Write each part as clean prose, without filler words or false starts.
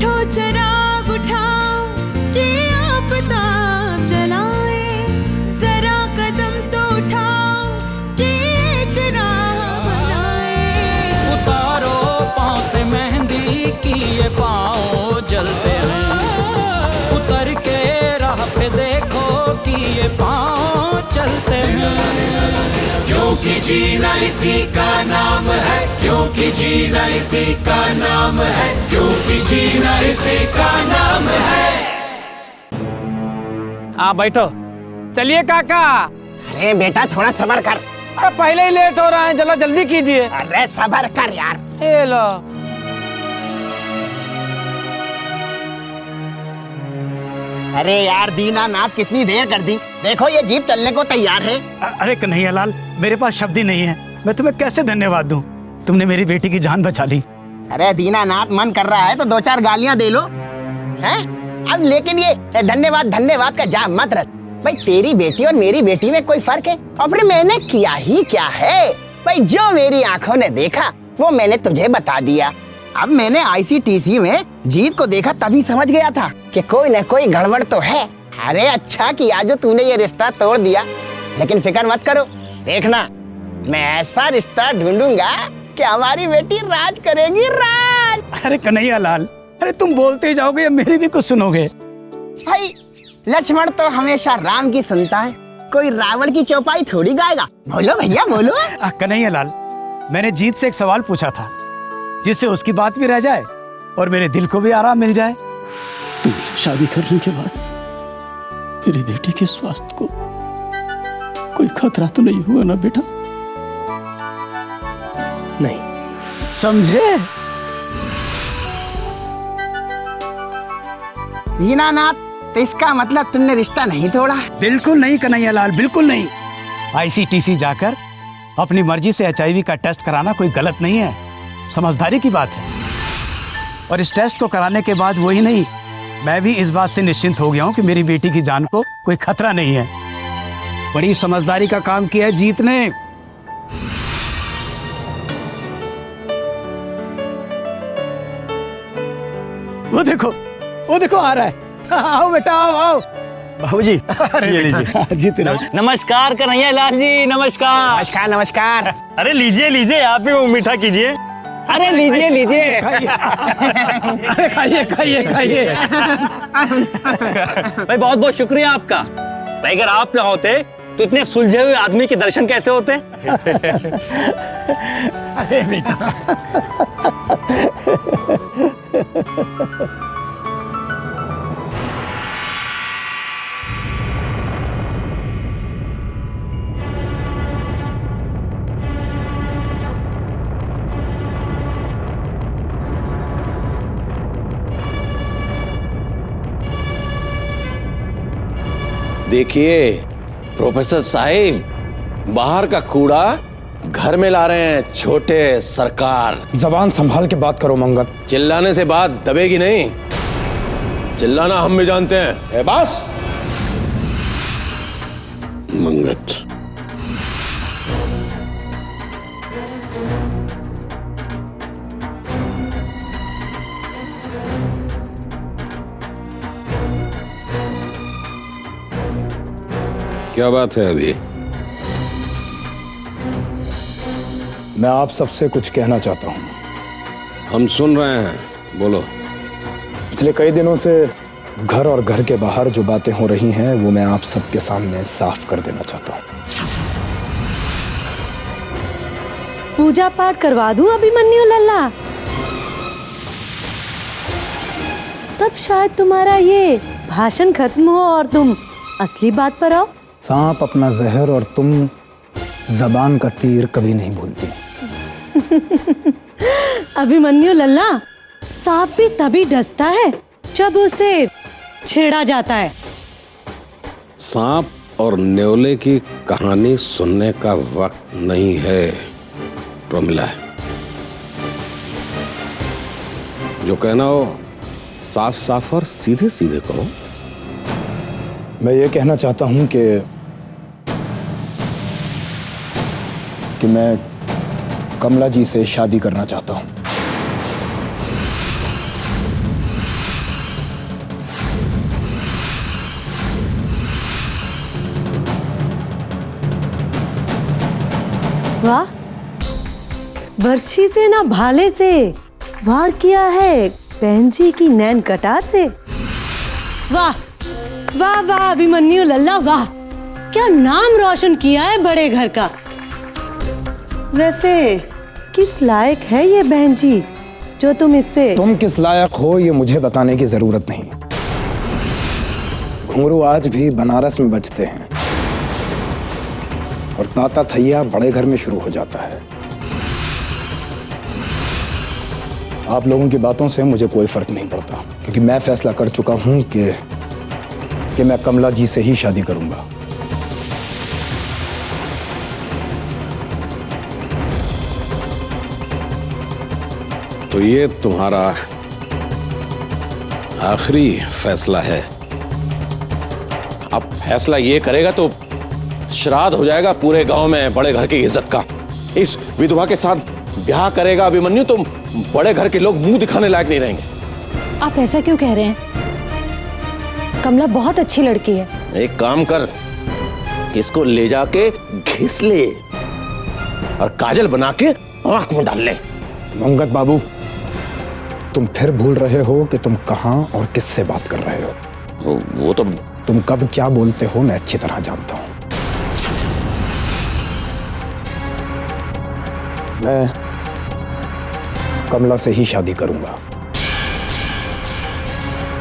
उठो चिराग उठाओ कि आफताब जलाए, जरा कदम तो उठाओ कि एक राह बनाए। उतारो पाँव से मेहंदी की ये पाँव जलते हैं, उतर के राह पे देखो कि ये पाँव चलते हैं। क्योंकि जीना इसी का नाम है, क्योंकि जीना इसी का नाम है, क्योंकि जीना इसी का नाम है। बैठो। चलिए काका। अरे बेटा थोड़ा सब्र कर। अरे पहले ही लेट हो रहा है, चलो जल्दी कीजिए। अरे सब्र कर यार। ये लो। अरे यार दीनानाथ कितनी देर कर दी, देखो ये जीप चलने को तैयार है। अरे कन्हैयालाल, मेरे पास शब्द ही नहीं है, मैं तुम्हें कैसे धन्यवाद दूं। तुमने मेरी बेटी की जान बचा ली। अरे दीनानाथ मन कर रहा है तो दो चार गालियां दे लो हैं? अब लेकिन ये धन्यवाद का जा मत रख भाई। तेरी बेटी और मेरी बेटी में कोई फर्क है? और फिर मैंने किया ही क्या है भाई, जो मेरी आंखों ने देखा वो मैंने तुझे बता दिया। अब मैंने ICTC में जीत को देखा तभी समझ गया था कि कोई न कोई गड़बड़ तो है। अरे अच्छा किया जो तूने ये रिश्ता तोड़ दिया, लेकिन फिक्र मत करो, देखना मैं ऐसा रिश्ता ढूंढूंगा कि हमारी बेटी राज करेगी, राज। अरे कन्हैयालाल, अरे तुम बोलते ही जाओगे या मेरी भी कुछ सुनोगे? भाई लक्ष्मण तो हमेशा राम की सुनता है, कोई रावण की चौपाई थोड़ी गाएगा। बोलो भैया बोलो। कन्हैयालाल, मैंने जीत से एक सवाल पूछा था जिससे उसकी बात भी रह जाए और मेरे दिल को भी आराम मिल जाए। तुमसे शादी करने के बाद मेरी बेटी के स्वास्थ्य को कोई खतरा तो नहीं हुआ ना बेटा? नहीं समझे? दीनानाथ, तो इसका मतलब तुमने रिश्ता नहीं तोड़ा? बिल्कुल नहीं कन्हैयालाल, बिल्कुल नहीं। ICTC जाकर अपनी मर्जी से HIV का टेस्ट कराना कोई गलत नहीं है, समझदारी की बात है। और इस टेस्ट को कराने के बाद वही नहीं, मैं भी इस बात से निश्चिंत हो गया हूं कि मेरी बेटी की जान को कोई खतरा नहीं है। बड़ी समझदारी का काम किया है जीत ने। वो देखो आ रहा है। आओ बेटा आओ। बाबूजी ये लीजिए। जीत नमस्कार कन्हैयालाल जी, नमस्कार। नमस्कार नमस्कार। अरे लीजिए आप भी वो मीठा कीजिए। अरे लीजिए। खाइए। भाई बहुत बहुत शुक्रिया आपका। भाई अगर आप ना होते तो इतने सुलझे हुए आदमी के दर्शन कैसे होते? अरे बेटा। देखिए प्रोफेसर साहिब, बाहर का कूड़ा घर में ला रहे हैं छोटे सरकार। जबान संभाल के बात करो मंगत। चिल्लाने से बात दबेगी नहीं, चिल्लाना हम भी जानते हैं। बस मंगत, क्या बात है? अभी मैं आप सबसे कुछ कहना चाहता हूं। हम सुन रहे हैं, बोलो। पिछले कई दिनों से घर और घर के बाहर जो बातें हो रही हैं वो मैं आप सबके सामने साफ कर देना चाहता हूं। पूजा पाठ करवा दूं अभिमन्यु लल्ला? तब शायद तुम्हारा ये भाषण खत्म हो और तुम असली बात पर आओ। सांप अपना जहर और तुम जबान का तीर कभी नहीं भूलती। अभिमन्यु लल्ला, सांप भी तभी डसता है जब उसे छेड़ा जाता है। सांप और न्योले की कहानी सुनने का वक्त नहीं है प्रमिला। जो कहना हो साफ साफ और सीधे सीधे कहो। मैं ये कहना चाहता हूं कि मैं कमला जी से शादी करना चाहता हूं। वाह, बर्छी से ना भाले से वार किया है बहन जी की नैन कटार से। वाह वाह वाह अभिमन्यु लल्ला, वाह क्या नाम रोशन किया है बड़े घर का। वैसे किस लायक है ये बहन जी जो तुम इससे। तुम किस लायक हो ये मुझे बताने की जरूरत नहीं। घुंघरू आज भी बनारस में बजते हैं और ताता थैया बड़े घर में शुरू हो जाता है। आप लोगों की बातों से मुझे कोई फर्क नहीं पड़ता, क्योंकि मैं फैसला कर चुका हूं कि मैं कमला जी से ही शादी करूंगा। तो ये तुम्हारा आखिरी फैसला है। अब फैसला ये करेगा तो श्राद्ध हो जाएगा पूरे गांव में बड़े घर की इज्जत का। इस विधवा के साथ ब्याह करेगा अभिमन्यु तो बड़े घर के लोग मुंह दिखाने लायक नहीं रहेंगे। आप ऐसा क्यों कह रहे हैं? कमला बहुत अच्छी लड़की है। एक काम कर, इसको ले जाके घिस ले और काजल बना के आंख में डाल ले। मंगत बाबू, तुम फिर भूल रहे हो कि तुम कहां और किससे बात कर रहे हो। वो तो तुम कब क्या बोलते हो मैं अच्छी तरह जानता हूं। मैं कमला से ही शादी करूंगा।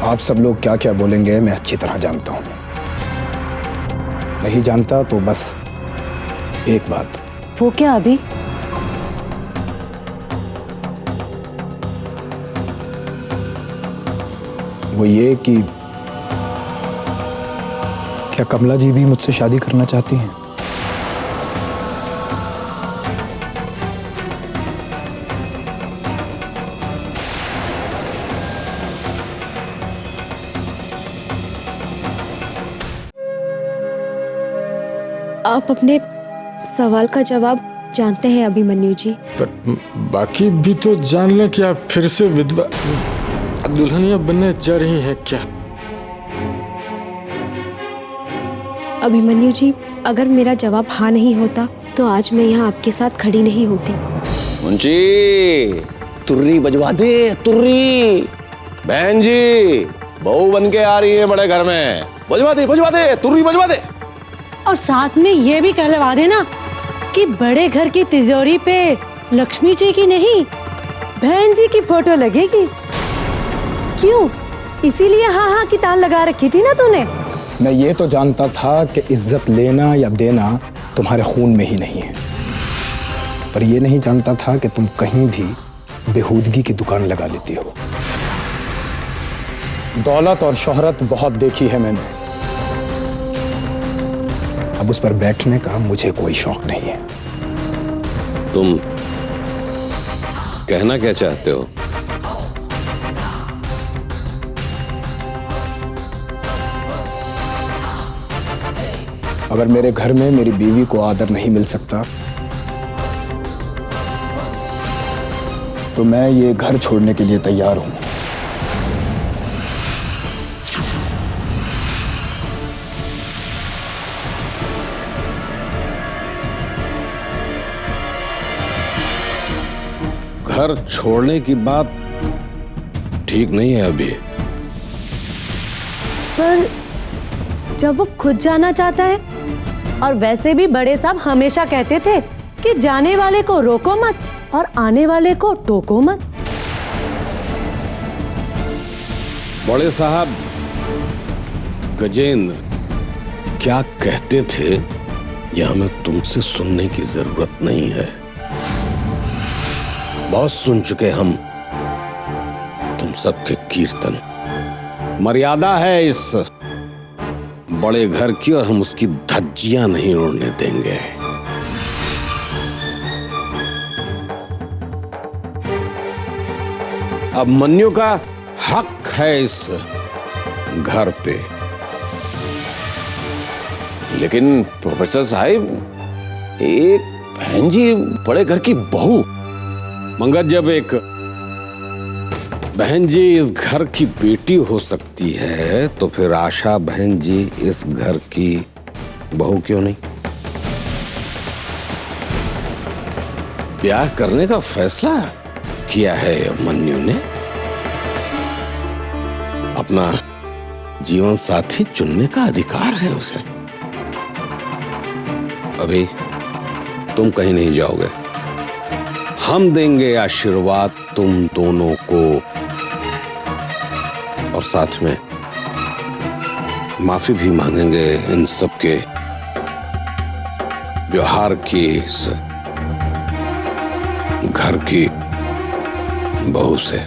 आप सब लोग क्या क्या बोलेंगे मैं अच्छी तरह जानता हूं। नहीं जानता तो बस एक बात। वो क्या अभी? वो ये कि क्या कमला जी भी मुझसे शादी करना चाहती हैं? आप अपने सवाल का जवाब जानते हैं अभिमन्यु जी। पर बाकी भी तो जान लें कि आप फिर से विधवा दुल्हनिया बनने जा रही हैं क्या? अभिमन्यु जी, अगर मेरा जवाब हाँ नहीं होता तो आज मैं यहाँ आपके साथ खड़ी नहीं होती। मुंशी, तुर्री बजवा दे, तुर्री। बहन जी बहू बन के आ रही है बड़े घर में, बजवा दे, तुर्री बजवा दे। और साथ में ये भी कहलवा देना कि बड़े घर की तिजोरी पे लक्ष्मी जी की नहीं बहन जी की फोटो लगेगी। क्यों? इसीलिए हाँ हाँ की ताल लगा रखी थी ना तूने। मैं ये तो जानता था कि इज्जत लेना या देना तुम्हारे खून में ही नहीं है, पर ये नहीं जानता था कि तुम कहीं भी बेहूदगी की दुकान लगा लेती हो। दौलत और शोहरत बहुत देखी है मैंने, अब उस पर बैठने का मुझे कोई शौक नहीं है। तुम कहना क्या चाहते हो? अगर मेरे घर में मेरी बीवी को आदर नहीं मिल सकता तो मैं ये घर छोड़ने के लिए तैयार हूं। घर छोड़ने की बात ठीक नहीं है अभी। पर जब वो खुद जाना चाहता है, और वैसे भी बड़े साहब हमेशा कहते थे कि जाने वाले को रोको मत और आने वाले को टोको मत। बड़े साहब गजेंद्र क्या कहते थे यह हमें तुमसे सुनने की जरूरत नहीं है। बहुत सुन चुके हम तुम सबके कीर्तन। मर्यादा है इस बड़े घर की और हम उसकी धज्जियां नहीं उड़ने देंगे। अब मन्यु का हक है इस घर पे, लेकिन प्रोफेसर साहब एक बहन जी बड़े घर की बहू। मगर जब एक बहन जी इस घर की बेटी हो सकती है तो फिर आशा बहन जी इस घर की बहू क्यों नहीं? ब्याह करने का फैसला किया है अभिमन्यु ने। अपना जीवन साथी चुनने का अधिकार है उसे। अभी तुम कहीं नहीं जाओगे, हम देंगे आशीर्वाद तुम दोनों को, और साथ में माफी भी मांगेंगे इन सब के व्यवहार की, इस घर की बहू से।